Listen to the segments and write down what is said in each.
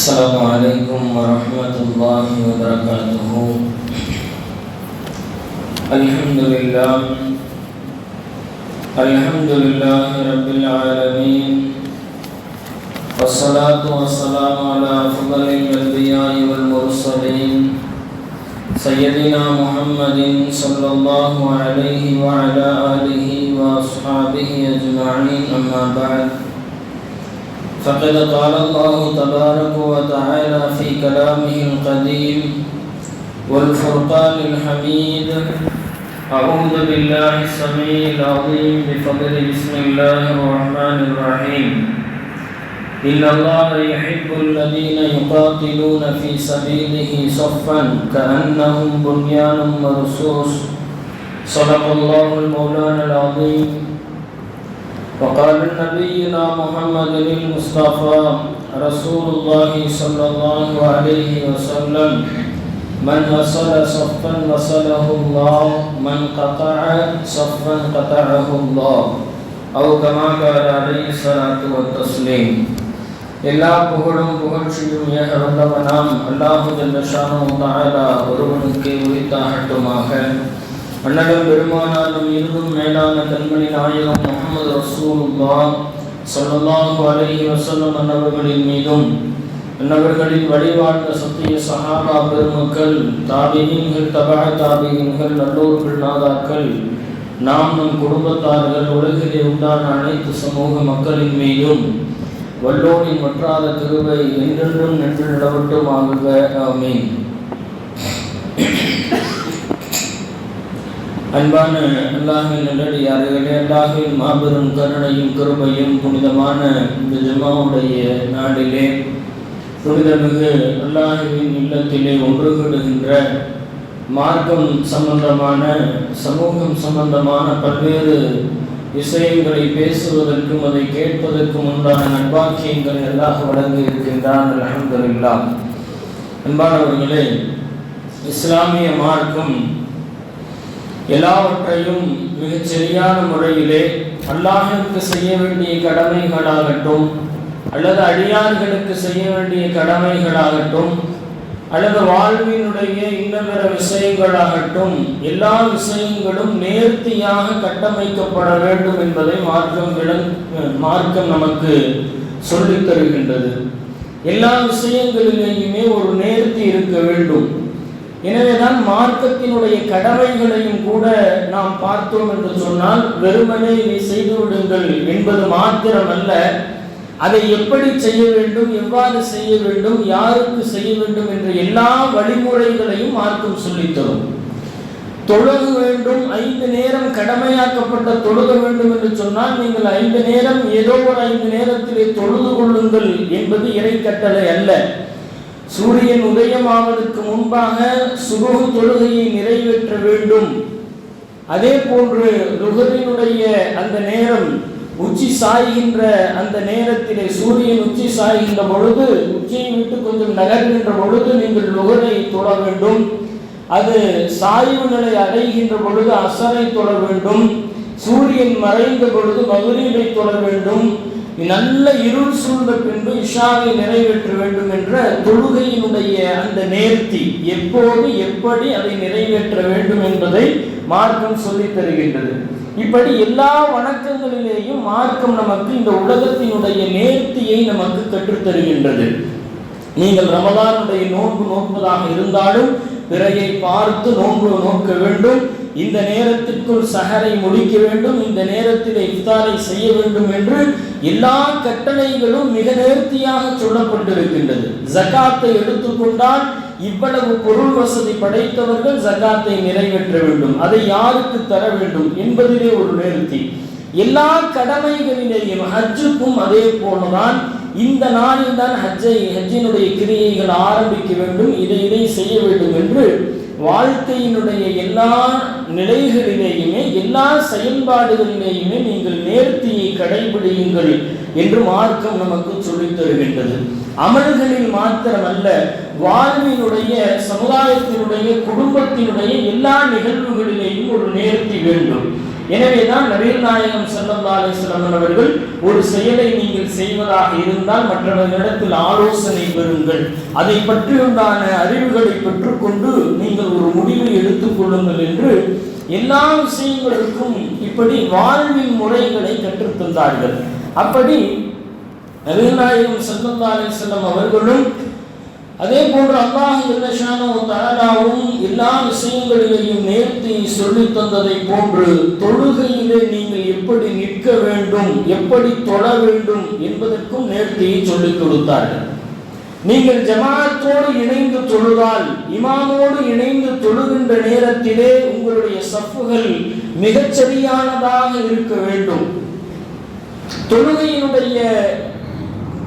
السلام عليكم ورحمة الله وبركاته. الحمد لله رب العالمين، والصلاة والسلام على أفضل الأنبياء والمرسلين سيدنا محمد صلى الله عليه وعلى آله وأصحابه أجمعين. أما بعد، فقد قال الله تبارك وتعالى في كلامه القديم والفرقان الحميد: أعوذ بالله السميع العظيم بفضل بسم الله الرحمن الرحيم. إن الله يحب الذين يقاتلون في سبيله صفا كأنهم بنيان مرصوص. صدق الله المولانا العظيم. وقال نبينا محمد المصطفى رسول الله صلى الله عليه وسلم: من وصل صفا وصله الله، من قطع صفا قطعه الله. أو كما قال عليه الصلاة والتسليم. எல்லா புகழும் புகழ்ச்சியும் ஏக வல்லவனாம் அல்லாஹு ஜல்ல ஷானஹு தஆலா ஒருவனுக்கே உரித்தாகட்டுமாக. அன்னலம் பெருமானாலும் இருந்தும் மேலான கண்மணி நாயகம் முஹம்மது ரசூலுல்லாஹ் ஸல்லல்லாஹு அலைஹி வஸல்லம் அன்னவர்களின் மீதும் அன்னவர்களின் வழிவாழ்ந்த சத்திய சஹாபா பெருமக்கள், தாபிஈன்கள், தபஅ தாபிஈன்கள், நல்லோர்கள், நாதாக்கள், நாம் நம் குடும்பத்தார்கள், உலகிலே உண்டான அனைத்து சமூக மக்களின் மீதும் வல்லோனின் வற்றாத கிருபை என்றென்றும் நின்று நிலவட்டுமாக. ஆமீன். அன்பான அல்லாஹ்வின் நல்லடியார்களே, அல்லாஹ்வின் மாபெரும் கருணையும் கிருபையும் புனிதமான இந்த ஜும்ஆவுடைய நாளிலே புனிதமிகு அல்லாஹ்வின் இல்லத்திலே ஒன்று கூடுகின்ற மார்க்கம் சம்பந்தமான, சமூகம் சம்பந்தமான பல்வேறு விஷயங்களை பேசுவதற்கும் அதை கேட்பதற்கும் உண்டான நற்பாக்கியங்களை அல்லாஹ் வழங்கி இருக்கின்றான். அல்ஹம்துலில்லாஹ். அன்பானவர்களே, இஸ்லாமிய மார்க்கம் எல்லாவற்றையும் மிகச் சரியான முறையிலே அல்லாஹ்விற்கு செய்ய வேண்டிய கடமைகளாகட்டும், அல்லது அடியார்களுக்கு செய்ய வேண்டிய கடமைகளாகட்டும், அல்லது வாழ்வினுடைய இன்னபிற விஷயங்களாகட்டும், எல்லா விஷயங்களும் நேர்த்தியாக கட்டமைக்கப்பட வேண்டும் என்பதை மார்க்கம் நமக்கு சொல்லித் தருகின்றது. எல்லா விஷயங்களிலேயுமே ஒரு நேர்த்தி இருக்க வேண்டும். எனவேதான் மார்க்கத்தினுடைய கடமைகளையும் கூட நாம் பார்த்தோம் என்று சொன்னால், வெறுமனே இதை செய்து விடுங்கள் என்பது மாத்திரமல்ல, அதை எப்படி செய்ய வேண்டும், எவ்வாறு செய்ய வேண்டும், யாருக்கு செய்ய வேண்டும் என்ற எல்லா வழிமுறைகளையும் மார்க்கம் சொல்லித்தரும். தொழுக வேண்டும், 5 நேரம் கடமையாக்கப்பட்ட தொழுக வேண்டும் என்று சொன்னால், நீங்கள் 5 நேரம் ஏதோ ஒரு 5 நேரத்திலே தொழுது கொள்ளுங்கள் என்பது இறை கட்டளை அல்ல. சூரியன் உதயமாவதற்கு முன்பாக சுபஹ் தொழுகையை நிறைவேற்ற வேண்டும். அதே போன்று லுஹரினுடைய அந்த நேரம் உச்சி சாய்கின்ற அந்த நேரத்திலே, சூரியன் உச்சி சாய்கின்ற பொழுது, உச்சியை விட்டு கொஞ்சம் நகர்கின்ற பொழுது நீங்கள் லுஹரை தொழ வேண்டும். அது சாய்வு நிலை அடைகின்ற பொழுது அஸரை தொழ வேண்டும். சூரியன் மறைந்த பொழுது மக்ரிபை தொழ வேண்டும். நல்ல இருள் சூழ்ந்த பின்பு இஷாவை நிறைவேற்ற வேண்டும் என்ற தொழுகையினுடைய அந்த நேர்த்தி, எப்போது எப்படி அதை நிறைவேற்ற வேண்டும் என்பதை மார்க்கம் சொல்லித் தருகின்றது. இப்படி எல்லா வணக்கங்களிலேயும் மார்க்கம் நமக்கு இந்த உலகத்தினுடைய நேர்த்தியை நமக்கு கற்றுத்தருகின்றது. நீங்கள் ரமலானுடைய நோன்பு நோக்குவதாக இருந்தாலும் பிறையை பார்த்து நோன்பு நோக்க வேண்டும். இந்த நேரத்திற்குள் சஹரை முடிக்க வேண்டும், இந்த நேரத்தில் இஃப்தாரை செய்ய வேண்டும் என்று எல்லா கட்டளைகளும் மிக நேர்த்தியாக சொல்லப்பட்டிருக்கின்றது. ஜகாத்தை எடுத்துக்கொண்டால் இவ்வளவு பொருள் வசதி படைத்தவர்கள் ஜகாத்தை நிறைவேற்ற வேண்டும், அதை யாருக்கு தர வேண்டும் என்பதிலே ஒரு நேர்த்தி. எல்லா கடமைகளிலேயும் ஹஜ்ஜுக்கும் அதே போலதான். இந்த நாளில் தான் ஹஜ்ஜினுடைய கிரியைகள் ஆரம்பிக்க வேண்டும், இதை செய்ய வேண்டும் என்று வாழ்க்கையினுடைய எல்லா நிலைகளிலேயுமே, எல்லா செயல்பாடுகளிலேயுமே நீங்கள் நேர்த்தியை கடைபிடியுங்கள் என்று மார்க்கம் நமக்கு சொல்லித் தருகின்றது. அமல்களில் மாத்திரமல்ல, வாழ்வினுடைய, சமுதாயத்தினுடைய, குடும்பத்தினுடைய எல்லா நிகழ்வுகளிலேயும் ஒரு நேர்த்தி வேண்டும். எனவேதான் நபிகள் நாயகம் ஸல்லல்லாஹு அலைஹி வஸல்லம் அவர்கள் ஒரு செயலை நீங்கள் செய்வதாக இருந்தால் மற்றவர்களிடத்தில் ஆலோசனை பெறுங்கள், அதை பற்றியுண்டான அறிவுகளை பெற்றுக்கொண்டு நீங்கள் ஒரு முடிவை எடுத்துக் கொள்ளுங்கள் என்று எல்லா விஷயங்களுக்கும் இப்படி வாழ்வின் முறைகளை கற்றுத்தந்தார்கள். அப்படி நபிகள் நாயகம் ஸல்லல்லாஹு அலைஹி வஸல்லம் அவர்களும் அதே போன்று அல்லாஹ் ஜல்ல ஷானஹு தஆலாவும் எல்லா விஷயங்களிலேயும் நேர்த்தி சொல்லி தந்ததை போன்று தொழுகையிலே நீங்கள் எப்படி நிற்க வேண்டும், எப்படி தொழ வேண்டும் என்பதற்கும் நேர்த்தியை சொல்லிக் கொடுத்தார்கள். நீங்கள் ஜமாஅத்தோடு இணைந்து தொழுதால், இமாமோடு இணைந்து தொழுகின்ற நேரத்திலே உங்களுடைய சஃப்புகள் மிகச்சரியானதாக இருக்க வேண்டும். தொழுகையினுடைய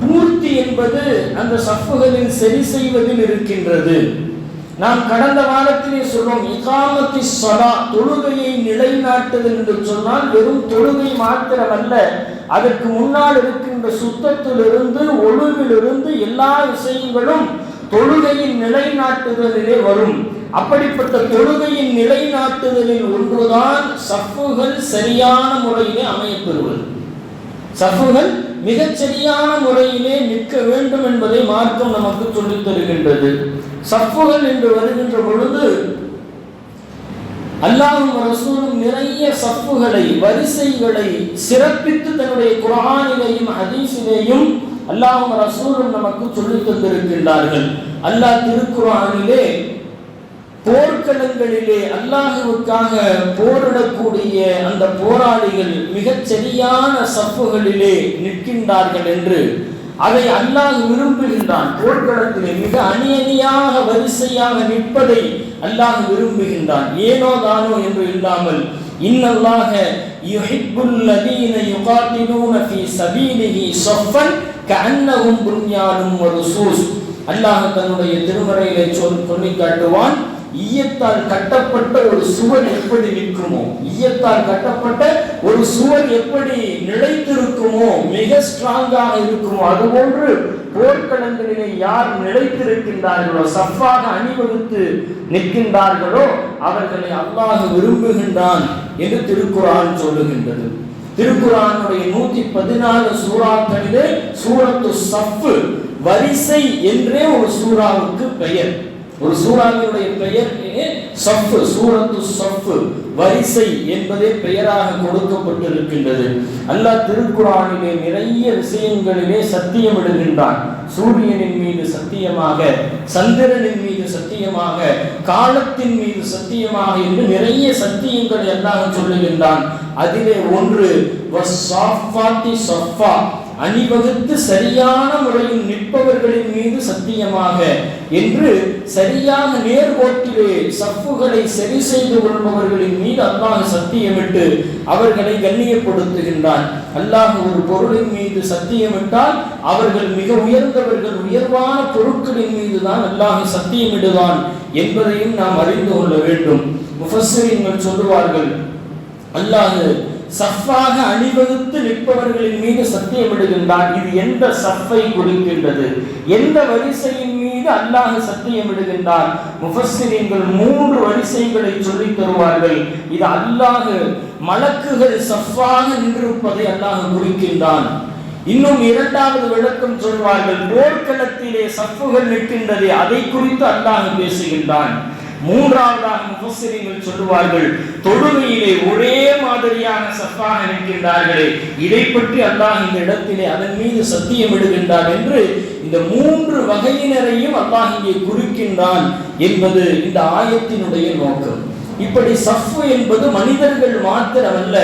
பூர்த்தி என்பது அந்த சஃப்புகளில் சரி செய்வதில் இருக்கின்றது. நாம் கடந்த வாரத்திலே சொல்றோம், இகாமத்தி ஸலா, தொழுகையை நிலைநாட்டுதல் என்று சொன்னால் வெறும் தொழுகை மாத்திரமல்ல, அதற்கு முன்னால் இருக்கின்ற சுத்தத்திலிருந்து ஒழுங்கிலிருந்து எல்லா விஷயங்களும் தொழுகையின் நிலைநாட்டுதலிலே வரும். அப்படிப்பட்ட தொழுகையின் நிலைநாட்டுதலில் ஒன்றுதான் சஃப்புகள் சரியான முறையிலே அமையப்பெறுவது. சஃப்புகள் மிகச்சரியான முறையிலே நிற்க வேண்டும் என்பதை மார்க்கம் நமக்கு சொல்லித் தருகின்றது. சஃப்புகள் என்று வருகின்ற பொழுது அல்லாஹ்வும் ரசூலும் நிறைய சஃப்புகளை, வரிசைகளை சிறப்பித்து தன்னுடைய குர்ஆனிலேயும் ஹதீஸிலேயும் அல்லாஹ்வும் ரசூலும் நமக்கு சொல்லித் தந்திருக்கின்றார்கள். அல்லாஹ் திருக்குர்ஆனிலே போர்க்களங்களிலே அல்லாஹ்வுக்காக போரிடக்கூடிய அந்த போராளிகள் மிகச் சரியான சஃப்புகளிலே நிற்கின்றார்கள் என்று, அதை அல்லாஹ் விரும்புகின்றான். போர்க்களத்திலே மிக அணியணியாக வரிசையாக நிற்பதை அல்லாஹ் விரும்புகின்றான். ஏனோ தானோ என்று இல்லாமல், இன்னல்லாஹ யுஹிப்புல் லதீன யுகாத்திலூன ஃபீ ஸபீலிஹி ஸஃபன் கஅன்னஹும் புன்யானும் மர்சூஸ். அல்லாஹ் தன்னுடைய திருமறையிலே சொல்லி காட்டுவான், ஈயத்தால் கட்டப்பட்ட ஒரு சுவர் எப்படி நிற்குமோ, ஈயத்தால் கட்டப்பட்ட ஒரு சுவர் எப்படி நிலைத்திருக்குமோ, மிக ஸ்ட்ராங்காக இருக்குமோ, அதுபோன்று போர்க்களங்களிலே யார் நிலைத்திருக்கின்றார்களோ, சஃபாக அணிவகுத்து நிற்கின்றார்களோ அவர்களை அல்லாஹ் விரும்புகின்றான் என்று திருக்குர்ஆன் சொல்லுகின்றது. திருக்குர்ஆனுடைய 114 சூறாக்களிலே சூரத்து ஸஃப், வரிசை என்றே ஒரு சூறாவுக்கு பெயர். ஒரு சூறாவினுடைய பெயர் ஸஃப், சூரத்து ஸஃப், வரிசை என்பதே பெயராக கொடுக்கப்பட்டிருக்கின்றது. அல்லாஹ் திருக்குர்ஆனிலே நிறைய விஷயங்களிலே சத்தியமிடுகின்றான். சூரியனின் மீது சத்தியமாக, சந்திரனின் மீது சத்தியமாக, காலத்தின் மீது சத்தியமாக என்று நிறைய சத்தியங்களை அல்லாஹ் சொல்லுகின்றான். அதிலே ஒன்று வஸ்ஸாஃபாத்தி ஸஃபா, அணிவகுத்து சரியான முறையில் நிற்பவர்களின் மீது சத்தியமாக என்று, சரியாக நேர்கோட்டிலே சஃப்புகளை சரி செய்து கொள்பவர்களின் மீது அல்லாஹ் சத்தியமிட்டு அவர்களை கண்ணியப்படுத்துகின்றான். அல்லாஹ் ஒரு பொருளின் மீது சத்தியமிட்டால் அவர்கள் மிக உயர்ந்தவர்கள், உயர்வான பொருட்களின் மீது தான் அல்லாஹ் சத்தியமிடுவான் என்பதையும் நாம் அறிந்து கொள்ள வேண்டும். முஃபஸ்ஸிரீன்கள் சொல்லுவார்கள், அல்லாஹ் சஃபாக அணிவகுத்து நிற்பவர்களின் மீது சத்தியமிடுகின்றான். இது எந்த சஃபை குறிக்கின்றது, எந்த வரிசையின் மீது அல்லாஹ் சத்தியமிடுகின்றான்? முஃபஸ்ஸிரீன்கள் 3 வரிசைகளை சொல்லித் தருவார்கள். இது அல்லாஹ் மலக்குகள் சஃபாக நின்றிருப்பதை அல்லாஹ் குறிக்கின்றான். இன்னும் 2வது விளக்கம் சொல்வார்கள், போர்க்களத்திலே சஃப்புகள் நிற்கின்றதே அதை குறித்து அல்லாஹ் பேசுகின்றான். 3வதாக முஃபஸ்ஸிரீன்கள் சொல்லுவார்கள், தொழுகையிலே ஒரே மாதிரியான சஃபாக நிற்கின்றார்களே, இதை பற்றி அல்லாஹ் இந்த இடத்திலே அதன் மீது சத்தியமிடுகின்றான் என்று இந்த 3 வகையினரையும் அல்லாஹ் இங்கே குறிக்கின்றான் என்பது இந்த ஆயத்தினுடைய நோக்கம். இப்படி சஃப்பு என்பது மனிதர்கள் மாத்திரமல்ல,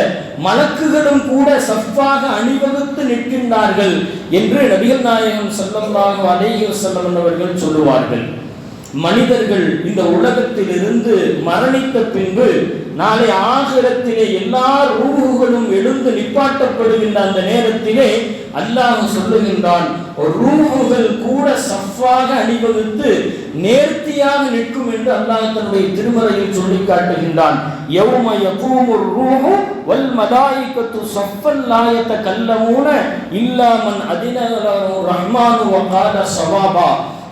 மலக்குகளும் கூட சஃப்பாக அணிவகுத்து நிற்கின்றார்கள் என்று நபிகள் நாயகம் ஸல்லல்லாஹு அலைஹி வஸல்லம் அவர்கள் சொல்லுவார்கள். மனிதர்கள் இந்த உலகத்திலிருந்து மரணித்த பின்பு நாளை ஆகிரத்திலே எல்லா ரூஹுகளும் எழுந்து நிப்பாட்டப்படுகின்ற அந்த நேரத்திலே அல்லாஹ் சொல்லுகின்றான், ரூஹுகள் கூட சஃபாக அணிவகுத்து நேர்த்தியாக நிற்கும் என்று அல்லாஹ் தன்னுடைய திருமறையில் சொல்லி காட்டுகின்றான். யௌம யகூமுர் ரூஹு வல் மலாயிகத்து ஸஃபன் லா யதகல்லமூன இல்லா மன் அதின லஹு ரஹ்மானு வ கால ஸவாபா.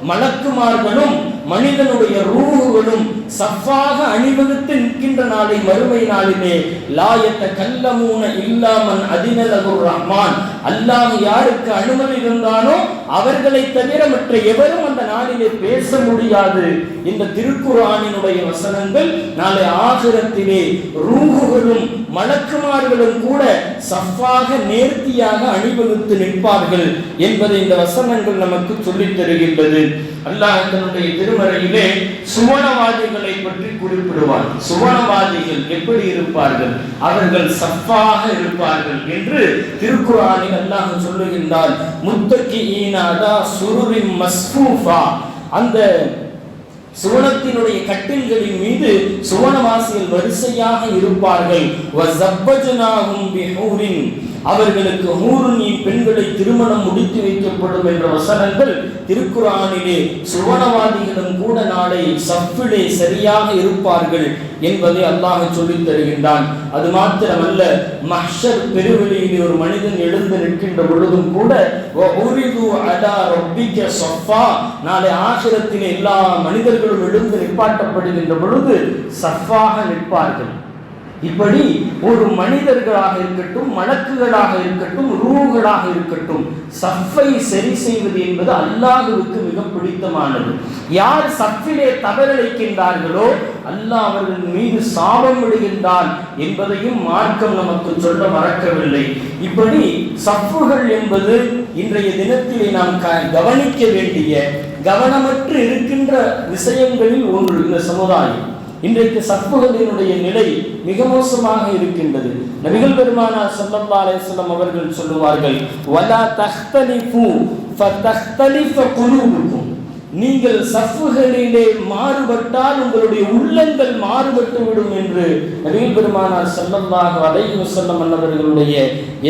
மலக்குமார்களும் மனிதனுடைய ரூஹுகளும் சஃபாக அணிவகுத்து நிற்கின்ற நாளை மறுமை நாளிலே லா யதகல்லமூன இல்லா மன் அதின லஹுர் ரஹ்மான், அல்லாஹ் யாருக்கு அனுமதி இருந்தானோ அவர்களை தவிர மற்ற எவரும் அந்த நாளிலே பேச முடியாது. இந்த திருக்குர்ஆனினுடைய வசனங்கள் நாளை ஆகிரத்திலே ரூஹுகளும் மலக்குமார்களும் கூட சஃபாக நேர்த்தியாக அணிவகுத்து நிற்பார்கள் என்பதை இந்த வசனங்கள் நமக்கு சொல்லித் தருகின்றது. அல்லாஹ் தன்னுடைய திருமறையிலே சுவனவாதிகளை பற்றி குறிப்பிடுவார். சுவனவாதிகள் எப்படி இருப்பார்கள்? அவர்கள் சஃபாக இருப்பார்கள் என்று திருக்குர்ஆனில் அல்லாஹ் சொல்லுகின்றார். முத்தகிஈன அலா சுருரின் மஸ்ஃபூஃபா, அந்த சுவனத்தினுடைய கட்டில்களின் மீது சுவனவாசிகள் வரிசையாக இருப்பார்கள். வஸப்பஜ்னாஹும் பிஹூரின், அவர்களுக்கு ஹூருனின் பெண்களை திருமணம் முடித்து வைக்கப்படும் என்ற வசனங்கள் திருக்குர்ஆனிலே சுவனவாதிகளும் கூட நாளை சஃபிலே சரியாக இருப்பார்கள் என்பதை அல்லாஹ் சொல்லித் தருகின்றான். அது மாத்திரமல்ல, மஹ்ஷர் பெருவெளியில் ஒரு மனிதன் எழுந்து நிற்கின்ற பொழுதும் கூட வஉரிது அலா ரப்பிக ஸஃபா, நாளை ஆகிரத்திலே எல்லா மனிதர்களும் எழுந்து நிப்பாட்டப்படுகின்ற பொழுது சஃபாக நிற்பார்கள். இப்படி ஒரு மனிதர்களாக இருக்கட்டும், மலக்குகளாக இருக்கட்டும், ரூஹுகளாக இருக்கட்டும், சஃபை சரி செய்வது என்பது அல்லாஹ்வுக்கு மிக பிடித்தமானது. யார் சஃபிலே தவறிழைக்கின்றார்களோ அல்லாஹ் அவர்கள் மீது சாபம் விடுகின்றான் என்பதையும் மார்க்கம் நமக்கு சொல்ல மறக்கவில்லை. இப்படி சஃபுகள் என்பது இன்றைய தினத்திலே நாம் கவனிக்க வேண்டிய, கவனமற்று இருக்கின்ற விஷயங்களில் ஒன்று. இந்த சமுதாயம் இன்றைக்கு சஃபுகளினுடைய நிலை மிக மோசமாக இருக்கின்றது. நபிகள் பெருமானார் ஸல்லல்லாஹு அலைஹி வஸல்லம் அவர்கள் சொல்லுவார்கள், வலா தஹ்தலிஃபு ஃபதஹ்தலிஃப குலூபுக்கும், நீங்கள் சஃபுகளிலே மாறுபட்டால் உங்களுடைய உள்ளங்கள் மாறுபட்டு விடும் என்று நபிகள் பெருமானார் ஸல்லல்லாஹு அலைஹி வஸல்லம் அவர்களுடைய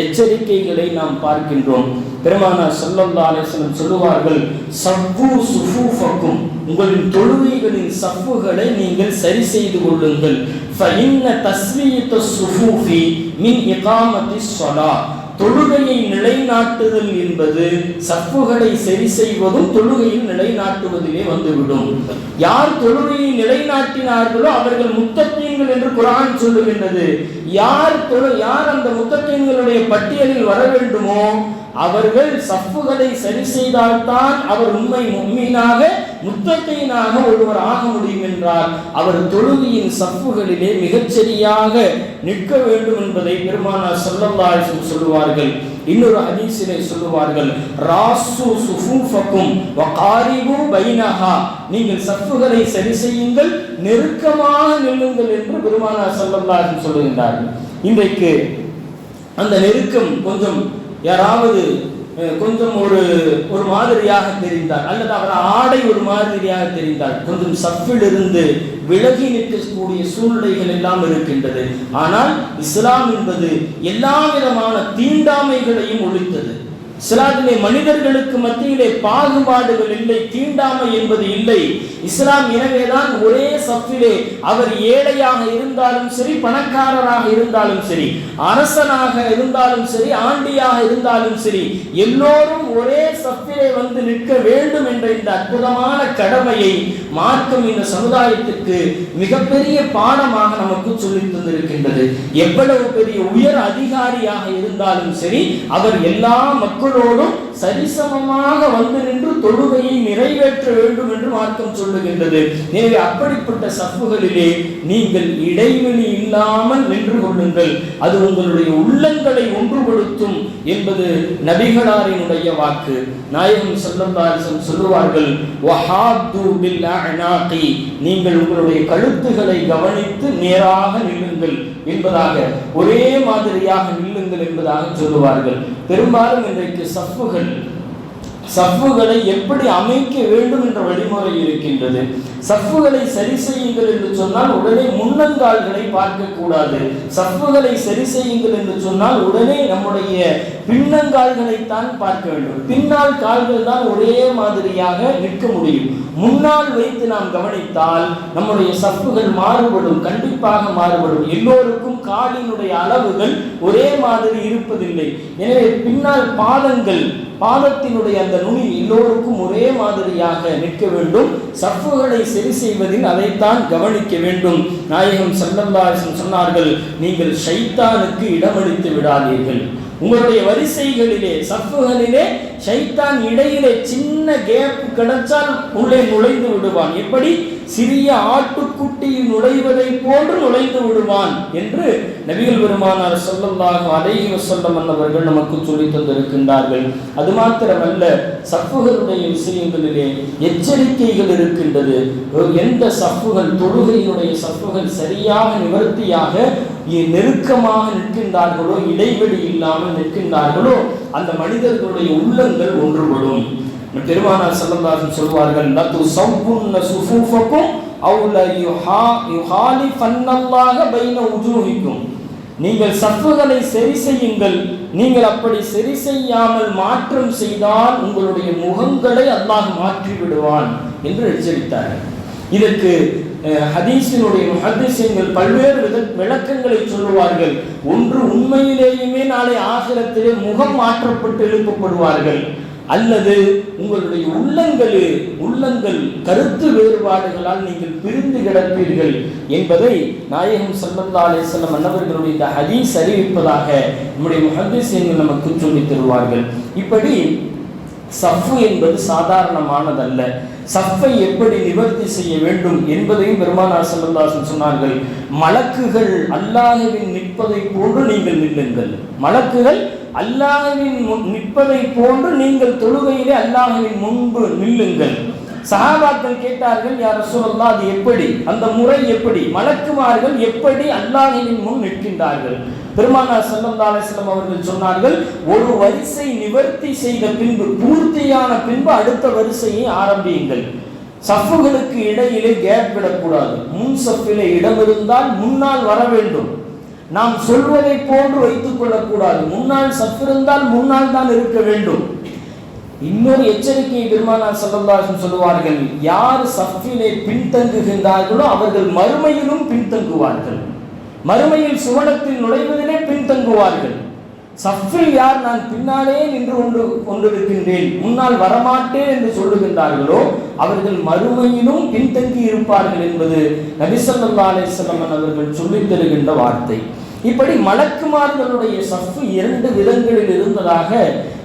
எச்சரிக்கைகளை நாம் பார்க்கின்றோம். பெருமானார் ஸல்லல்லாஹு அலைஹி வஸல்லம் சொல்லுவார்கள், சஃபு சுஃபூஃபக்கும், உங்களின் தொழுகைகளின் சஃபுகளை நீங்கள் சரி செய்து கொள்ளுங்கள். ஃபஇன்ன தஸ்வியத ஸுஃபூஃபி மின் இகாமத்திஸ் ஸலாத், தொழுகையை நிலைநாட்டுதல் என்பது சஃபுகளை சரி செய்வதும் தொழுகையில் நிலைநாட்டுவதிலே வந்துவிடும். யார் தொழுகையை நிலைநாட்டினார்களோ அவர்கள் முத்தகீன்கள் என்று குர்ஆன் சொல்லுகின்றது. யார் அந்த முத்தகீன்களுடைய பட்டியலில் வர வேண்டுமோ அவர்கள் சஃபுகளை சரி செய்தால்தான் அவர் உண்மை முஃமினாக, முத்தகீனாக ஒருவர் ஆக முடியும் என்றால் அவர் தொழுகையின் சஃபுகளிலே மிகச்சரியாக நிற்க வேண்டும் என்பதை பெருமானார் ஸல்லல்லாஹு அலைஹி வஸல்லம் சொல்லுவார்கள். இன்னொரு ஹதீஸிலே சொல்லுவார்கள், ராசு சுஃபூஃபக்கும் வகாரிபு பைனஹா, நீங்கள் சஃபுகளை சரி செய்யுங்கள், நெருக்கமாக நில்லுங்கள் என்று பெருமானார் ஸல்லல்லாஹு அலைஹி வஸல்லம் சொல்லுகின்றார்கள். இன்றைக்கு அந்த நெருக்கம் கொஞ்சம் யாராவது கொஞ்சம் ஒரு மாதிரியாக தெரிந்தால், அல்லது அவர் ஆடை ஒரு மாதிரியாக தெரிந்தால் கொஞ்சம் சஃபிலிருந்து விலகி நிற்கக்கூடிய சூழ்நிலைகள் எல்லாம் இருக்கின்றது. ஆனால் இஸ்லாம் என்பது எல்லா விதமான தீண்டாமைகளையும் ஒழித்தது. இஸ்லாமிலே மனிதர்களுக்கு மத்தியிலே பாகுபாடுகள் இல்லை, தீண்டாமை என்பது இல்லை. இஸ்லாம் எனவேதான் ஒரே சஃபிலே அவர் ஏழையாக இருந்தாலும் சரி, பணக்காரராக இருந்தாலும் சரி, அரசனாக இருந்தாலும் சரி, ஆண்டியாக இருந்தாலும் சரி, எல்லோரும் ஒரே சஃபிலே வந்து நிற்க வேண்டும் என்ற இந்த அற்புதமான கடமையை மார்க்கம் இந்த சமுதாயத்துக்கு மிகப்பெரிய பாடமாக நமக்கு சொல்லித் தந்திருக்கின்றது. எவ்வளவு பெரிய உயர் அதிகாரியாக இருந்தாலும் சரி, அவர் எல்லா மக்களோடும் சரிசமமாக வந்து நின்று தொழுகையை நிறைவேற்ற வேண்டும் என்று மார்க்கம் சொல்லுகின்றது. எனவே அப்படிப்பட்ட சஃபுகளிலே நீங்கள் இடைவெளி இல்லாமல் நின்று கொள்ளுங்கள், அது உங்களுடைய உள்ளங்களை ஒன்றுபடுத்தும் என்பது நபிகளாரினுடைய வாக்கு. நாயகம் ஸல்லல்லாஹு அலைஹி வஸல்லம் சொல்லுவார்கள், வஹாது பில் அனாகி, நீங்கள் உங்களுடைய கழுத்துகளை கவனித்து நேராக நில்லுங்கள் என்பதாக, ஒரே மாதிரியாக நில்லுங்கள் என்பதாக சொல்லுவார்கள். பெரும்பாலும் இன்றைக்கு சஃபுகளை எப்படி அமைக்க வேண்டும் என்ற வழிமுறை இருக்கின்றது. சஃபுகளை சரி செய்யுங்கள் என்று சொன்னால் உடனே முன்னங்கால்களை பார்க்க கூடாது. சஃபுகளை சரி செய்யுங்கள் என்று சொன்னால் உடனே நம்முடைய பின்னங்கால்களைத்தான் பார்க்க வேண்டும். பின்னால் கால்கள் தான் ஒரே மாதிரியாக நிற்க முடியும். முன்னால் வைத்து நாம் கவனித்தால் நம்முடைய சஃபுகள் மாறுபடும், கண்டிப்பாக மாறுபடும். எல்லோருக்கும் காலினுடைய அளவுகள் ஒரே மாதிரி இருப்பதில்லை. எனவே பின்னால் பாதங்கள் பாதத்தினுடைய அந்த நுனி எல்லோருக்கும் ஒரே மாதிரியாக நிற்க வேண்டும். சஃப்புகளை சரி செய்வதில் அதைத்தான் கவனிக்க வேண்டும். நாயகம் ஸல்லல்லாஹு அலைஹி வஸல்லம் சொன்னார்கள், நீங்கள் ஷைத்தானுக்கு இடமளித்து விடாதீர்கள். உங்களுடைய வரிசைகளிலே சஃப்புகளிலே ஷைத்தான் இடையிலே சின்ன கேப் கிடைச்சால் உள்ளே நுழைந்து விடுவான். எப்படி சிறிய ஆட்டுக்குட்டியில் நுழைவதை போன்று நுழைந்து விடுவான் என்று நபிகள் பெருமானார் ஸல்லல்லாஹு அலைஹி வஸல்லம் அவர்கள் நமக்கு சொல்லி தந்திருக்கின்றார்கள். அது மாத்திரமல்ல, சஃப்புகளுடைய விஷயங்களிலே எச்சரிக்கைகள் இருக்கின்றது. எந்த சஃப்புகள், தொழுகையினுடைய சஃப்புகள் சரியாக நிவர்த்தியாக நெருக்கமாக நிற்கின்றார்களோ, இடைவெளி இல்லாமல் நிற்கின்றார்களோ, அந்த மனிதர்களுடைய உள்ளங்கள் ஒன்றுபடும். பெருமானார் ஸல்லல்லாஹு அலைஹி சொல்வார்கள், லது சவ்வுன்ன சுஃபூஃபக்கும் அவ் ல யுஹாலிஃபன்னல்லாஹ பைன உஜூஹிக்கும். நீங்கள் சஃப்புகளை சரி செய்யுங்கள், நீங்கள் அப்படி சரி செய்யாமல் மாற்றம் செய்தால் உங்களுடைய முகங்களை அல்லாஹ் மாற்றி விடுவான் என்று எச்சரித்தார்கள். இதற்கு ஹதீஸினுடைய முஹத்திஸீன்கள் பல்வேறு விளக்கங்களை சொல்லுவார்கள். ஒன்று, உண்மையிலேயுமே நாளை ஆகிரத்திலே முகம் மாற்றப்பட்டு எழுப்பப்படுவார்கள், அல்லது உங்களுடைய உள்ளங்கள் கருத்து வேறுபாடுகளால் நீங்கள் பிரிந்து கிடப்பீர்கள் என்பதை நாயகம் ஸல்லல்லாஹு அலைஹி வஸல்லம் அன்னவர்களுடைய இந்த ஹதீஸ் அறிவிப்பதாக நம்முடைய முஹத்திஸீன்கள் நமக்கு சொல்லித் தருவார்கள். இப்படி சஃப்பு என்பது சாதாரணமானதல்ல. சஃப்பை எப்படி நிவர்த்தி செய்ய வேண்டும் என்பதையும் பெருமானார் ஸல்லல்லாஹு அலைஹி வஸல்லம் சொன்னார்கள். மலக்குகள் அல்லாஹ்வின் நிற்பதை போன்று நீங்கள் நில்லுங்கள். மலக்குகள் அல்லாஹ்வின் நிற்பதை போன்று நீங்கள் தொழுகையிலே அல்லாஹ்வின் முன்பு நில்லுங்கள். சஹாபாக்கள் கேட்டார்கள், யா ரசூலல்லாஹ், அது எப்படி, அந்த முறை எப்படி, மலக்குமார்கள் எப்படி அல்லாஹ்வின் முன் நிற்கின்றார்கள்? பெருமானார் ஸல்லல்லாஹு அலைஹி வஸல்லம் அவர்கள் சொன்னார்கள், ஒரு வரிசை நிவர்த்தி செய்த பின்பு, பூர்த்தியான பின்பு அடுத்த வரிசையை ஆரம்பியுங்கள். சஃப்புகளுக்கு இடையிலே கேப் விடக்கூடாது. முன் சஃப்பிலே இடம் இருந்தால் முன்னால் வர வேண்டும். நாம் சொல்வதை போன்று வைத்துக் கொள்ளக்கூடாது. முன்னால் சஃப் இருந்தால் முன்னால் தான் இருக்க வேண்டும். இன்னொரு எச்சரிக்கை பெருமானார் ஸல்லல்லாஹு அலைஹி வஸல்லம் சொல்லுவார்கள், யார் சஃப்பிலே பின்தங்குகின்றார்களோ அவர்கள் மறுமையிலும் பின்தங்குவார்கள். மறுமையில் சுவனத்தில் நுழைவதிலே பின்தங்குவார்கள். சஃப்பில் யார் நான் பின்னாலே நின்று கொண்டிருக்கின்றேன், முன்னால் வரமாட்டேன் என்று சொல்லுகின்றார்களோ அவர்கள் மறுமையிலும் பின்தங்கி இருப்பார்கள் என்பது நபி ஸல்லல்லாஹு அலைஹி வஸல்லம் அவர்கள் சொல்லித் தருகின்ற வார்த்தை. இப்படி மலக்குமார்களுடைய சஃப்பு இரண்டு விதங்களில் இருந்ததாக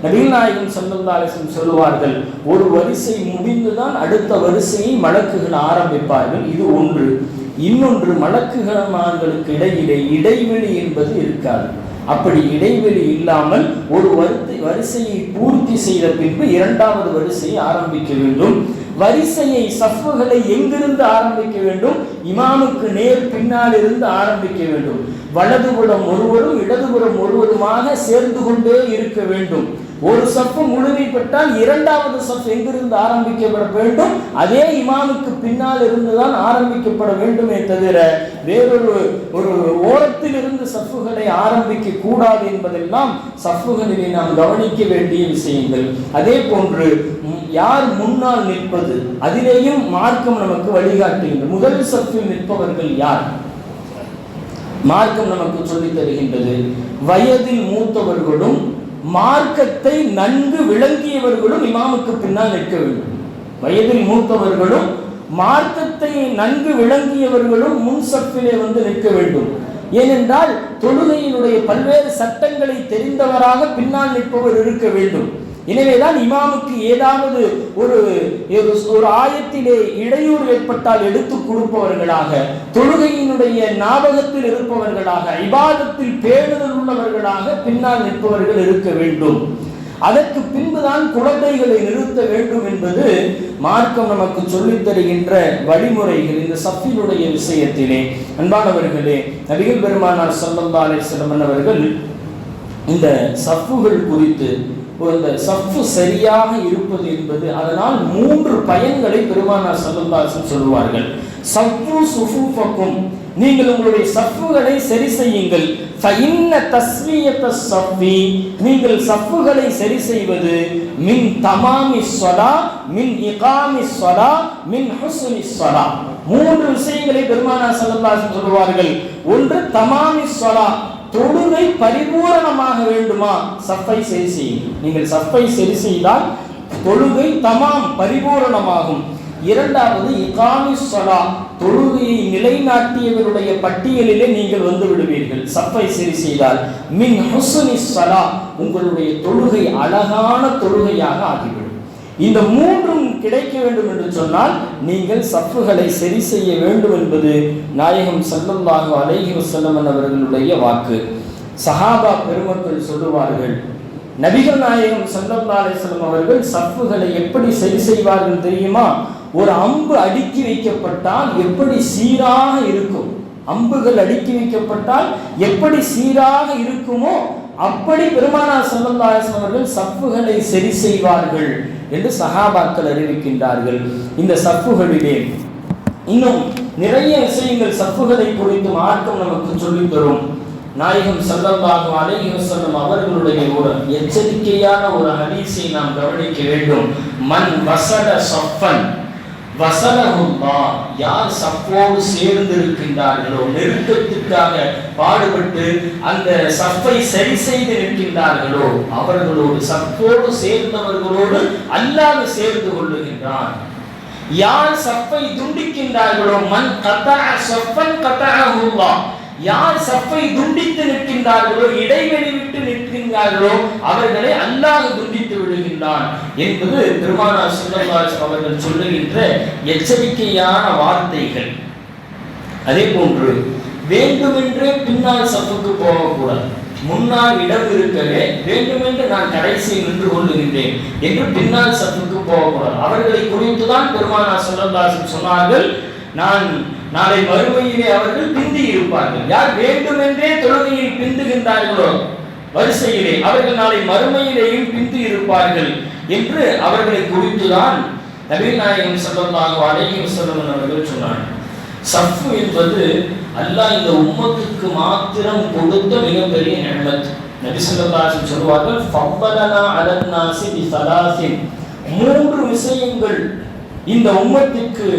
நபிகள் நாயகம் ஸல்லல்லாஹு அலைஹி வஸல்லம் சொல்லுவார்கள். ஒரு வரிசை முடிந்துதான் அடுத்த வரிசையை மலக்குகள் ஆரம்பிப்பார்கள். இது ஒன்று. இன்னொன்று, மலக்குகளுக்கு இடையிலே இடைவெளி என்பது இருக்காது. அப்படி இடைவெளி இல்லாமல் ஒரு வரிசையை பூர்த்தி செய்த பின்பு இரண்டாவது வரிசையை ஆரம்பிக்க வேண்டும். வரிசையை சஃப்புகளை எங்கிருந்து ஆரம்பிக்க வேண்டும்? இமாமுக்கு நேர் பின்னால் இருந்து ஆரம்பிக்க வேண்டும். வலதுபுறம் ஒருவரும் இடதுபுறம் ஒருவருமாக சேர்ந்து கொண்டே இருக்க வேண்டும். ஒரு சஃப்பு முழுமைப்பட்டால் இரண்டாவது சஃப் எங்கிருந்து ஆரம்பிக்கப்பட வேண்டும்? அதே இமாமுக்கு பின்னால் இருந்துதான் ஆரம்பிக்கப்பட வேண்டுமே தவிர வேறொரு ஓரத்தில் இருந்து சஃப்புகளை ஆரம்பிக்க கூடாது என்பதெல்லாம் சஃப்புகளிலே நாம் கவனிக்க வேண்டிய விஷயங்கள். அதே போன்று யார் முன்னால் நிற்பது, அதிலேயும் மார்க்கம் நமக்கு வழிகாட்டுகின்றது. முதல் சஃப்பில் நிற்பவர்கள் யார்? மார்க்கம் நமக்கு சொல்லித் தருகின்றது, வயதில் மூத்தவர்களும் மார்க்கத்தை நன்கு விளங்கியவர்களும் இமாமுக்கு பின்னால் நிற்க வேண்டும். வயதில் மூத்தவர்களும் மார்க்கத்தை நன்கு விளங்கியவர்களும் முன் சஃப்பிலே வந்து நிற்க வேண்டும். ஏனென்றால் தொழுகையினுடைய பல்வேறு சட்டங்களை தெரிந்தவராக பின்னால் நிற்பவர் இருக்க வேண்டும். எனவேதான் இமாமுக்கு ஏதாவது ஒரு ஆயத்திலே இடையூறு ஏற்பட்டால் எடுத்து கொடுப்பவர்களாக, தொழுகையினுடைய ஞாபகத்தில் இருப்பவர்களாக, இபாதத்தில் பேணுதல் உள்ளவர்களாக பின்னால் நிற்பவர்கள் இருக்க வேண்டும். அதற்கு பின்புதான் குழந்தைகளை நிறுத்த வேண்டும் என்பது மார்க்கம் நமக்கு சொல்லித் தருகின்ற வழிமுறைகள். இந்த சஃப்பினுடைய விஷயத்திலே அன்பானவர்களே, நபிகள் பெருமானார் ஸல்லல்லாஹு அலைஹி வஸல்லம் அவர்கள் இந்த சஃப்புகள் குறித்து, இந்த சஃப்பு சரியாக இருப்பது என்பது, அதனால் 3 பயன்களை பெருமானார் ஸல்லல்லாஹு அலைஹி வஸல்லம் சொல்வார்கள். சஃப்பு சுஃபூஃபக்கும், நீங்கள் உங்களுடைய சஃப்புகளை சரி செய்யுங்கள். ஃபஇன்ன தஸ்வியத ஸஃபி, நீங்கள் சஃப்புகளை சரி செய்வது மின் தமாமிஸ் ஸலா மின் இகாமிஸ் ஸலா மின் ஹுஸ்னிஸ் ஸலா. 3 விஷயங்களை பெருமானார் ஸல்லல்லாஹு அலைஹி வஸல்லம் சொல்வார்கள். ஒன்று, தமாமிஸ் ஸலா, தொழுகை பரிபூரணமாக வேண்டுமா, சஃபை சரி செய்யும். நீங்கள் சஃபை சரி செய்தால் தொழுகை தமாம் பரிபூரணமாகும். இரண்டாவது இகாமிஸ் ஸலா, தொழுகையை நிலைநாட்டியவருடைய பட்டியலிலே நீங்கள் வந்து விடுவீர்கள் சஃபை சரி செய்தால். மின் ஹுஸ்னிஸ் ஸலா, உங்களுடைய தொழுகை அழகான தொழுகையாக ஆகிவிடும். இந்த மூன்றும் கிடைக்க வேண்டும் என்று சொன்னால் நீங்கள் சஃப்புகளை சரி செய்ய வேண்டும் என்பது நாயகம் ஸல்லல்லாஹு அலைஹி வஸல்லம் அவர்களுடைய வாக்கு. சஹாபா பெருமக்கள் சொல்லுவார்கள், நபிகள் நாயகம் ஸல்லல்லாஹு அலைஹி வஸல்லம் அவர்கள் சஃப்புகளை எப்படி சரி செய்வார்கள் தெரியுமா? ஒரு அம்பு அடுக்கி வைக்கப்பட்டால் எப்படி சீராக இருக்கும், அம்புகள் அடுக்கி வைக்கப்பட்டால் எப்படி சீராக இருக்குமோ அப்படி பெருமானார் ஸல்லல்லாஹு அலைஹி வஸல்லம் அவர்கள் சஃப்புகளை சரி செய்வார்கள் என்று சஹாபாக்கள் அறிவிக்கின்றார்கள். இந்த சஃப்புகளிலே இன்னும் நிறைய விஷயங்கள் சஃப்புகளை குறித்து மார்க்கம் நமக்கு சொல்லித் தரும். நாயகம் ஸல்லல்லாஹு அலைஹி வஸல்லம் அவர்களுடைய ஒரு எச்சரிக்கையான ஒரு ஹதீஸை நாம் கவனிக்க வேண்டும். மன் வஸல ஸஃபன் வஸலஹுல்லாஹ், யார் சஃப்போடு சேர்ந்து இருக்கின்றார்களோ, நெருக்கத்துக்காக பாடுபட்டு அந்த சஃப்பை சரி செய்து நிற்கின்றார்களோ, அவர்களோடு சஃப்போடு சேர்ந்தவர்களோடு அல்லாஹ் சேர்ந்து கொள்ளுகின்றான். யார் சஃப்பை துண்டிக்கின்றார்களோ, மன் கதஅ ஸஃபன் கதஅஹுல்லாஹ், யார் சஃப்பை துண்டித்து நிற்கின்றார்களோ, இடைவெளி விட்டு நிற்கின்றார்களோ, அவர்களை அல்லாஹ் துண்டித்து விடுகின்றான் என்பது பெருமானார் ஸல்லல்லாஹு அலைஹி வஸல்லம் அவர்கள் சொல்லுகின்ற எச்சரிக்கையான வார்த்தைகள். அதே போன்று வேண்டுமென்றே பின்னால் சஃப்புக்கு போகக்கூடாது. முன்னால் இடம் இருக்கவே வேண்டுமென்று நான் கடைசியில் நின்று கொள்ளுகின்றேன் என்று பின்னால் சஃப்புக்கு போகக்கூடாது. அவர்களை குறித்துதான் பெருமானார் ஸல்லல்லாஹு அலைஹி வஸல்லம் சொன்னார்கள், நான் நாளை மறுமையிலே அவர்கள் பிந்தி இருப்பார்கள். யார் வேண்டுமென்றே தொழுகையில் பிந்துகின்றார்களோ வரிசையிலே, அவர்கள் நாளை மறுமையிலேயும் பிந்தி இருப்பார்கள் என்று அவர்களை குறித்துதான் நபிகள் நாயகம் ஸல்லல்லாஹு அலைஹி வஸல்லம் அவர்கள் சொன்னார்கள். சஃப் என்பது அல்லாஹ் இந்த உம்மத்துக்கு மாத்திரம் கொடுத்த மிகப்பெரிய நிஅமத். நபி ஸல்லல்லாஹு அலைஹி வஸல்லம் சொல்வார்கள், ஃபவ்வலனா அலன் நாஸி பிஸலாஸின், மூன்று விஷயங்கள் இந்த உம்மத்துக்கு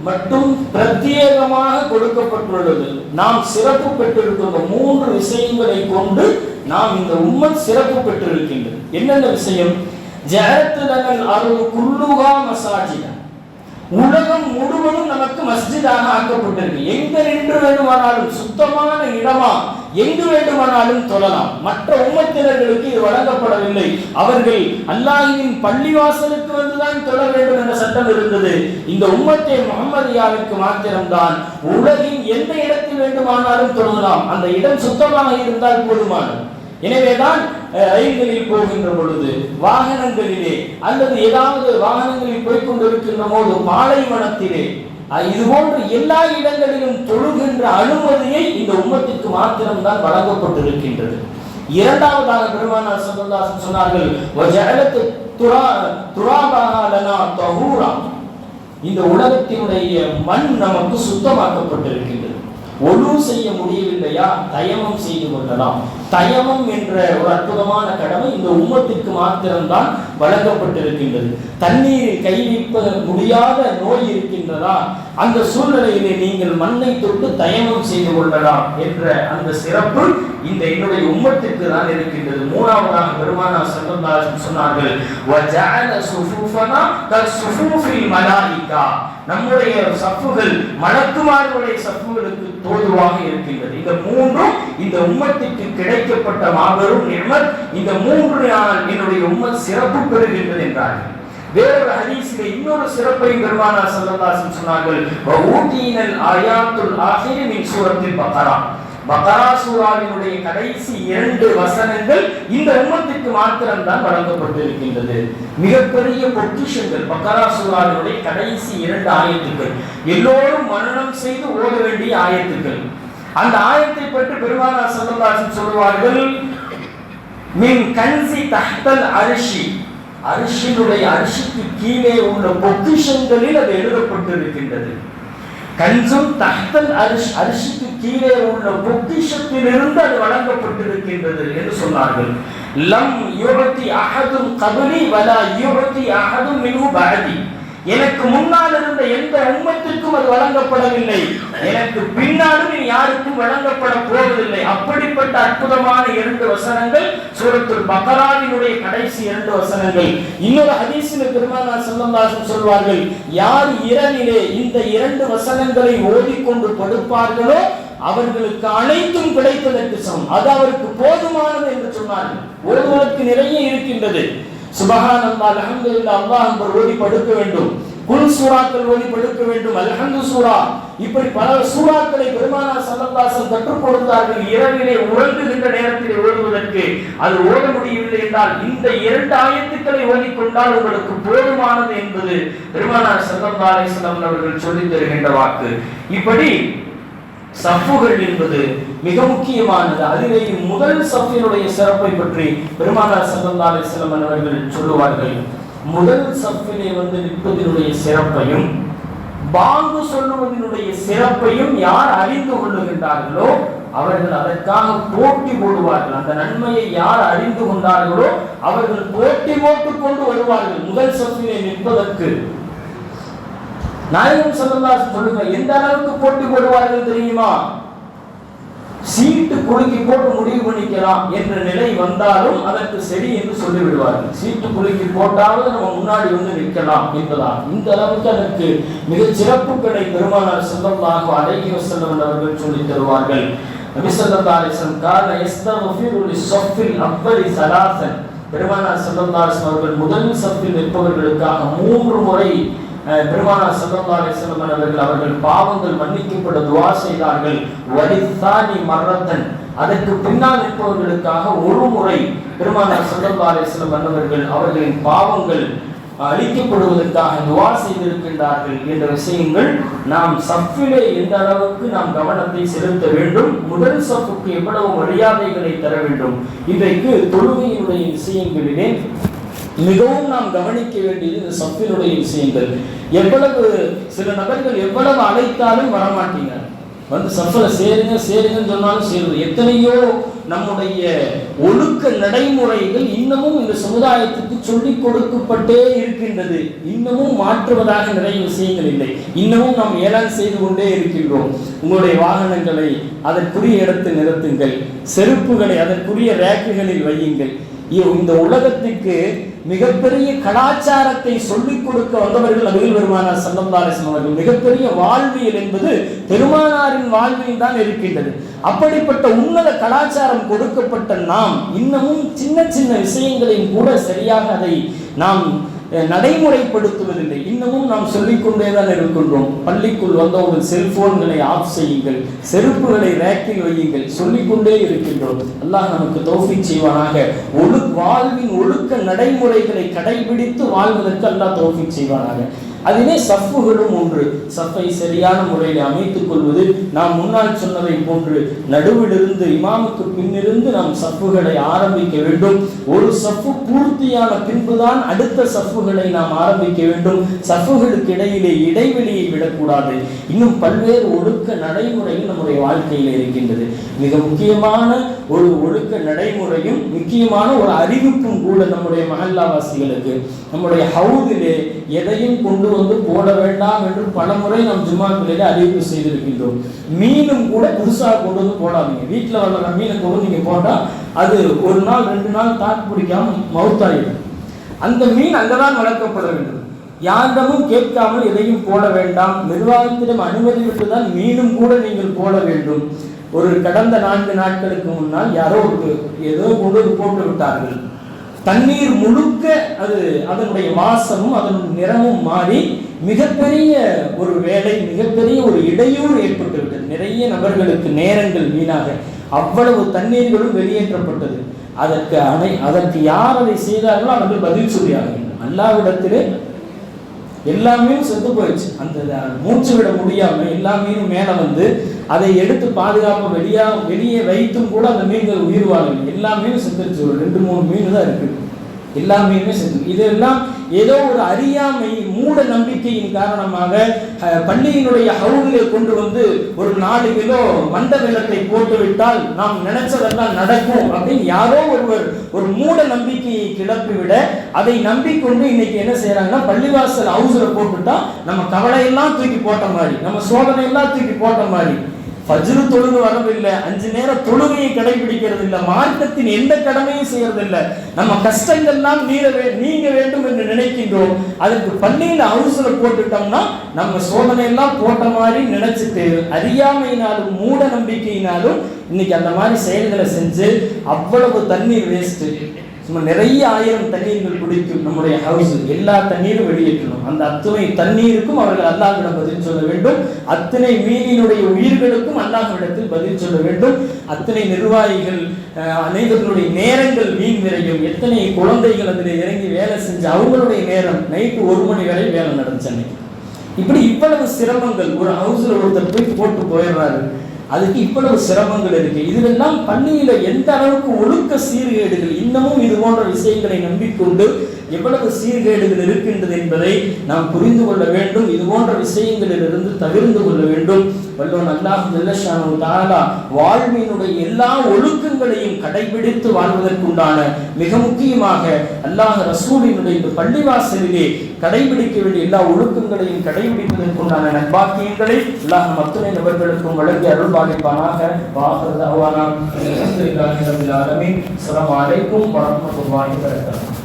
மட்டும் பிரத்யேகமாக கொடுக்கப்பட்டுள்ளது. நாம் சிறப்பு பெற்றிருக்கின்ற மூன்று விஷயங்களை கொண்டு நாம் இந்த உம்மத் சிறப்பு பெற்றிருக்கின்றது. என்னென்ன விஷயம்? ஜஅலத்து லனல் அர்து குல்லுஹா மஸாஜித, உலகம் முழுவதும் நமக்கு மஸ்ஜிதாக ஆக்கப்பட்டிருக்கு. எங்க நின்று வேண்டுமானாலும், சுத்தமான இடமா எங்கு வேண்டுமானாலும் தொழலாம். மற்ற உம்மத்தினர்களுக்கு இது வழங்கப்படவில்லை. அவர்கள் அல்லாஹ்வின் பள்ளிவாசலுக்கு வந்துதான் தொழ வேண்டும் என்ற சட்டம் இருந்தது. இந்த உம்மத்தை முஹம்மதியாவிற்கு மாத்திரம்தான் உலகின் எந்த இடத்தில் வேண்டுமானாலும் தொழலாம். அந்த இடம் சுத்தமாக இருந்தால் போதுமானது. எனவேதான் ரயில்களில் போகின்ற பொழுது, வாகனங்களிலே, அல்லது ஏதாவது வாகனங்களில் போய்கொண்டிருக்கின்ற போது பாலைவனத்திலே, இது போன்ற எல்லா இடங்களிலும் தொழுகின்ற அனுமதியை இந்த உம்மத்திற்கு மாத்திரம்தான் வழங்கப்பட்டிருக்கின்றது. இரண்டாவதாக பெருமானார் ஸல்லல்லாஹு அலைஹி வஸல்லம் சொன்னார்கள், வஜஅலத்து துராபஹா லனா தஹூரா, இந்த உலகத்தினுடைய மண் நமக்கு சுத்தமாக்கப்பட்டிருக்கின்றது. ஒழு செய்ய முடியவில்லையா, தயமம் செய்து கொள்ளலாம். தயமம் என்ற ஒரு அற்புதமான கடமை இந்த உம்மத்திற்கு மாத்திரம்தான் வழங்கப்பட்டிருக்கின்றது. தண்ணீரில் கை வைக்க முடியாத நோய் இருக்கின்றதா, அந்த சூழ்நிலையிலே நீங்கள் மண்ணை தொட்டு தயமம் செய்து கொள்ளலாம் என்ற அந்த சிறப்பு இந்த என்னுடைய உம்மத்திற்கு தான் இருக்கின்றது. மூன்றாவதாக பெருமானார் ஸல்லல்லாஹு அலைஹி வஸல்லம் சொன்னார்கள், வஜஅல ஸுஃபூஃபனா கஸுஃபூஃபில் மலாயிகா, நம்முடைய சஃப்புகள் மலக்குமார்களுடைய சஃப்புகளுக்கு தோதுவாக இருக்கின்றது. இந்த மூன்றும் இந்த உம்மத்திற்கு கிடைக்கப்பட்ட மாபெரும் நிஅமத். இந்த மூன்று என்னுடைய உம்மத் சிறப்பு பெறுகின்றது என்றார்கள். வேறொரு ஹதீஸிலே இன்னொரு சிறப்பை பெருமானார் ஸல்லல்லாஹு அலைஹி வஸல்லம் சொன்னார்கள், வஊதீனல் ஆயாத்துல் ஆஹிரி மின் சூரத்தில் பக்ரா, பக்ரா சூராவினுடைய கடைசி 2 வசனங்கள் இந்த உம்மத்திற்கு மாத்திரம்தான் வழங்கப்பட்டிருக்கின்றது. மிகப்பெரிய பொக்கிஷங்கள் பக்ரா சூராவினுடைய கடைசி 2 ஆயத்துக்கள், எல்லோரும் மனனம் செய்து ஓத வேண்டிய ஆயத்துக்கள். அந்த ஆயத்தை பற்றி பெருமானார் ஸல்லல்லாஹு அலைஹி வஸல்லம் சொல்வார்கள், மின் கன்சி தஹ்தல் அர்ஷி, அர்ஷினுடைய அர்ஷிக்கு கீழே உள்ள பொக்கிஷங்களில் அது எழுதப்பட்டிருக்கின்றது. கன்சும் தஹ்தல் அர்ஷ், அர்ஷிக்கு கீழே உள்ள பொக்கிஷத்திலிருந்து அது வழங்கப்பட்டிருக்கின்றது என்று சொன்னார்கள். லம் யுஅதி அஹதுன் கப்லி வலா யுஅதி அஹதுன் மின்ஹு பஅதி, எனக்கு முன்னால் இருந்த எந்த உம்மத்திற்கும் அது வழங்கப்படவில்லை, எனக்கு பின்னாலும் இனி யாருக்கும் வழங்கப்பட போவதில்லை. அப்படிப்பட்ட அற்புதமான 2 வசனங்கள் சூரத்துல் பக்ராவினுடைய கடைசி 2 வசனங்கள். இன்னொரு ஹதீஸில் பெருமானார் ஸல்லல்லாஹு அலைஹி வஸல்லம் சொல்வார்கள், யார் இரவிலே இந்த 2 வசனங்களை ஓதிக்கொண்டு படுப்பார்களோ அவர்களுக்கு அனைத்தும் கிடைப்பதற்கு சமம், அது அவருக்கு போதுமானது என்று சொன்னார்கள். ஓதுவதற்கு நிறைய இருக்கின்றது. சுப்ஹானல்லாஹ், அல்ஹம்துலில்லாஹ், அல்லாஹ் அக்பர் ஓதி படுக்க வேண்டும், குல் சூராக்கள் ஓதி படுக்க வேண்டும், அல்ஹம்து சூரா, இப்படி பல சூறாக்களை பெருமானார் ஸல்லல்லாஹு அலைஹி வஸல்லம் கற்றுக் கொடுத்தார்கள். இரவிலே உறங்குகின்ற நேரத்தில் ஓதுவதற்கு. அது ஓத முடியவில்லை என்றால் இந்த 2 ஆயத்துக்களை ஓதிக்கொண்டால் உங்களுக்கு போதுமானது என்பது பெருமானார் ஸல்லல்லாஹு அலைஹி வஸல்லம் அவர்கள் சொல்லித் தருகின்ற வாக்கு. இப்படி சஃப்புகள் என்பது மிக முக்கியமானது. அதிலேயும் முதல் சஃப்பினுடைய சிறப்பை பற்றி பெருமானார் ஸல்லல்லாஹு அலைஹி வஸல்லம் அவர்கள் சொல்லுவார்கள். முதல் சஃப்பிலே நிற்பதனுடைய சிறப்பையும் பாங்கு சொல்லுவதனுடைய சிறப்பையும் யார் அறிந்து கொள்ளுகின்றார்களோ அவர்கள் அதற்காக போட்டி போடுவார்கள். அந்த நன்மையை யார் அறிந்து கொண்டார்களோ அவர்கள் போட்டி போட்டுக் கொண்டு வருவார்கள் முதல் சஃப்பிலே நிற்பதற்கு. நாயகம் ஸல்லல்லாஹு அலைஹி வஸல்லம் சொல்லுங்க, எந்த அளவுக்கு போட்டி போடுவார்கள் தெரியுமா? சீட்டு குலுக்கி போட்டு முடிவு பண்ணிக்கலாம் என்ற நிலை வந்தாலும் அதற்கு சரி என்று சொல்லிவிடுவார்கள். சீட்டு குலுக்கி போட்டாவது நம்ம முன்னாடி நிற்கலாம் என்பதால் இந்த அளவுக்கு அதற்கு மிக சிறப்புகளை பெருமானார் ஸல்லல்லாஹு அலைஹி வஸல்லம் அவர்கள் சொல்லி தருவார்கள். நபி ஸல்லல்லாஹு அலைஹி வஸல்லம் கான யஸ்தஃபிரு லிஸ்ஸஃபில் அவ்வலி ஸலாஸன், பெருமானார் ஸல்லல்லாஹு அலைஹி வஸல்லம் அவர்கள் முதல் சஃப்பில் நிற்பவர்களுக்காக 3 முறை பெருமானார் ஸல்லல்லாஹு அலைஹி வஸல்லம் அவர்கள் பாவங்கள் மன்னிக்கப்பட துஆ செய்தார்கள். வலிசானி மர்ரத்தன், அதற்கு பின்னால் நிற்பவர்களுக்காக 1 முறை பெருமானார் ஸல்லல்லாஹு அலைஹி வஸல்லம் அவர்களின் பாவங்கள் அழிக்கப்படுவதற்காக துஆ செய்திருக்கின்றார்கள் என்ற விஷயங்கள் நாம் சஃப்பிலே எந்த அளவுக்கு நாம் கவனத்தை செலுத்த வேண்டும், முதல் சஃப்புக்கு எவ்வளவு மரியாதைகளை தர வேண்டும், இன்றைக்கு தொழுகையினுடைய விஷயங்களிலே மிகவும் நாம் கவனிக்க வேண்டியது இந்த சஃப்பினுடைய விஷயங்கள். எவ்வளவு சில நபர்கள் எவ்வளவு அழைத்தாலும் வரமாட்டீங்க, சஃப்ல சேருங்கன்னு சொன்னாலும் சேருது. எத்தனையோ நம்முடைய ஒழுக்க நடைமுறைகள் இன்னமும் இந்த சமுதாயத்துக்கு சொல்லிக் கொடுக்கப்பட்டே இருக்கின்றது. இன்னமும் மாற்றுவதாக நிறைய விஷயங்கள் இல்லை. இன்னமும் நாம் ஏலான் செய்து கொண்டே இருக்கின்றோம். உங்களுடைய வாகனங்களை அதற்குரிய இடத்தில் நிறுத்துங்கள், செருப்புகளை அதற்குரிய ரேக்குகளில் வையுங்கள். இந்த உலகத்துக்கு மிகப்பெரிய கலாச்சாரத்தை சொல்லிக் கொடுக்க வந்தவர்கள் நபிகள் பெருமானார் ஸல்லல்லாஹு அலைஹி வஸல்லம் அவர்கள். மிகப்பெரிய வாழ்வியல் என்பது பெருமானாரின் வாழ்வியல் தான் இருக்கின்றது. அப்படிப்பட்ட உன்னத கலாச்சாரம் கொடுக்கப்பட்ட நாம் இன்னமும் சின்ன சின்ன விஷயங்களையும் கூட சரியாக அதை நாம் நடைமுறைப்படுத்துவதில்லை. இன்னமும் நாம் சொல்லிக்கொண்டேதான் இருக்கின்றோம். பள்ளிக்குள் வந்தவர்கள் செல்போன்களை ஆஃப் செய்யுங்கள், செருப்புகளை ரேக்கில் வையுங்கள், சொல்லிக்கொண்டே இருக்கின்றோம். அல்லாஹ் நமக்கு தௌஃபீக் செய்வானாக. வாழ்வின் ஒழுக்க நடைமுறைகளை கடைபிடித்து வாழ்வதற்கு அல்லாஹ் தௌஃபீக் செய்வானாக. அதிலே சஃப்புகளும் ஒன்று. சஃப்பை சரியான முறையில் அமைத்துக் கொள்வது, நாம் முன்னால் சொன்னதை போன்று நடுவிலிருந்து இமாமுக்கு பின்னிருந்து நாம் சஃப்புகளை ஆரம்பிக்க வேண்டும். ஒரு சஃப்பு பூர்த்தியான பின்புதான் அடுத்த சஃப்புகளை நாம் ஆரம்பிக்க வேண்டும். சஃப்புகளுக்கு இடையிலே இடைவெளியை விடக்கூடாது. இன்னும் பல்வேறு ஒழுக்க நடைமுறையும் நம்முடைய வாழ்க்கையில் இருக்கின்றது. மிக முக்கியமான ஒரு ஒழுக்க நடைமுறையும் முக்கியமான ஒரு அறிவிப்பும் கூட நம்முடைய மஹல்லாவாசிகளுக்கு. நம்முடைய ஹவுதிலே எதையும் கொண்டு போட வேண்டாம் என்று பலமுறை நாம் ஜும்மாக்களிலே அறிவிப்பு செய்திருக்கின்றோம். மீனும் கூட புதுசாக கொண்டு போடாதீங்க. வீட்டில் வளர்ற மீனை கொண்டு நீங்க போட்டா அது 1 நாள் 2 நாள் தாக்கு பிடிக்காம மவுத்தாயிடும். அந்த மீன் அங்கதான் வளர்க்கப்பட வேண்டும். யாரிடமும் கேட்காமல் எதையும் போட வேண்டாம். நிர்வாகத்திடம் அனுமதி விட்டுதான் மீனும் கூட நீங்கள் போட வேண்டும். ஒரு கடந்த 4 நாட்களுக்கு முன்னால் யாரோ ஏதோ கொண்டு போட்டு விட்டார்கள். தண்ணீர் முழுக்க அது அதனுடைய வாசமும் அதன் நிறமும் மாறி மிகப்பெரிய ஒரு வேலை, மிகப்பெரிய ஒரு இடையூறு ஏற்பட்டுவிட்டது. நிறைய நபர்களுக்கு நேரங்கள் வீணாக அவ்வளவு தண்ணீர்களும் வெளியேற்றப்பட்டது. அதற்கு யார் அதை செய்தார்களோ அவர்கள் பதில் சொல்லியார்கள். அல்லாஹ்விடத்திலே எல்லாமே செத்து போயிடுச்சு. அந்த மூச்சு விட முடியாம எல்லா மீனும் மேல அதை எடுத்து பாதுகாப்பு வெளியே வைத்தும் கூட அந்த மீன்கள் உயிர் வாழவில்லை. எல்லா மீனும் செத்துருச்சு. ஒரு 2-3 மீன் தான் இருக்கு. எல்லாமே செஞ்சு. இதெல்லாம் ஏதோ ஒரு அறியாமை மூட நம்பிக்கையின் காரணமாக பள்ளியினுடைய ஹவுலிலே கொண்டு வந்து ஒரு 4 கிலோ மண்ட வெள்ளத்தை போட்டு விட்டால் நாம் நினைச்சதெல்லாம் நடக்கும் அப்படின்னு யாரோ ஒருவர் ஒரு மூட நம்பிக்கையை கிளப்பிவிட அதை நம்பிக்கொண்டு இன்னைக்கு என்ன செய்யறாங்கன்னா பள்ளிவாசல் ஹவுஸ்ல போட்டுட்டா நம்ம கவலையெல்லாம் தூக்கி போட்ட மாதிரி, நம்ம சோதனை எல்லாம் தூக்கி போட்ட மாதிரி. ஃபஜ்ரு தொழுது வரவில்லை, 5 நேர தொழுகையை கடைபிடிக்கிறது இல்லை, மார்க்கத்தின் எந்த கடமையும் செய்யறது இல்லை, நம்ம கஷ்டங்கள்லாம் நீங்க வேண்டும் என்று நினைக்கின்றோம். அதுக்கு பள்ளியில் ஹவுஸ்ல போட்டுட்டோம்னா நம்ம சோதனை எல்லாம் போட்ட மாதிரி நினைச்சிட்டு அறியாமையினாலும் மூட நம்பிக்கையினாலும் இன்னைக்கு அந்த மாதிரி செயல்களை செஞ்சு அவ்வளவு தண்ணீர் வேஸ்ட். சும்மா நிறைய 1000 தண்ணீர்கள் குடிக்கும் நம்முடைய ஹவுஸ், எல்லா தண்ணீரும் வெளியேற்றணும். அந்த அத்துணை தண்ணீருக்கும் அவர்கள் அல்லாஹ்விடம் பதில் சொல்ல வேண்டும். அத்தனை மீனினுடைய உயிர்களுக்கும் அல்லாஹ்விடத்தில் பதில் சொல்ல வேண்டும். அத்தனை நிர்வாகிகள் அனைவர்களுடைய நேரங்கள் வீண் விரையும். எத்தனை குழந்தைகள் அதில் இறங்கி வேலை செஞ்சு அவங்களுடைய நேரம் நைட்டு 1 மணி வரை வேலை நடந்துச்சு. இப்படி இவ்வளவு சிரமங்கள் ஒரு ஹவுஸ்ல ஒருத்தர் போய் போட்டு போயிடுறாரு, அதுக்கு இவ்வளவு சிரமங்கள் இருக்கு. இதுவெல்லாம் பள்ளியில எந்த அளவுக்கு ஒழுக்க சீர்கேடுகள், இன்னமும் இது போன்ற விஷயங்களை நம்பிக்கொண்டு எவ்வளவு சீர்கேடுகள் இருக்கின்றது என்பதை நாம் புரிந்து கொள்ள வேண்டும். இது போன்ற விஷயங்களிலிருந்து தவிர்த்து கொள்ள வேண்டும். வல்லோன் அல்லாஹ் ஜல்ல ஷானஹு தஆலா வாழ்வினுடைய எல்லா ஒழுக்கங்களையும் கடைபிடித்து வாழ்வதற்குண்டான மிக முக்கியமாக அல்லாஹ் ரசூலினுடைய இந்த பள்ளிவாசலிலே கடைபிடிக்க வேண்டிய எல்லா ஒழுக்கங்களையும் கடைபிடிப்பதற்குண்டான நற்பாக்கியங்களை அல்லாஹ் அத்தனை நபர்களுக்கும் வழங்கி அருள்பாலிப்பானாக. வாஹிரு தஅவானா அல்ஹம்துலில்லாஹி ரப்பில் ஆலமீன். அஸ்ஸலாமு அலைக்கும் வரஹ்மத்துல்லாஹி வபரகாத்துஹு.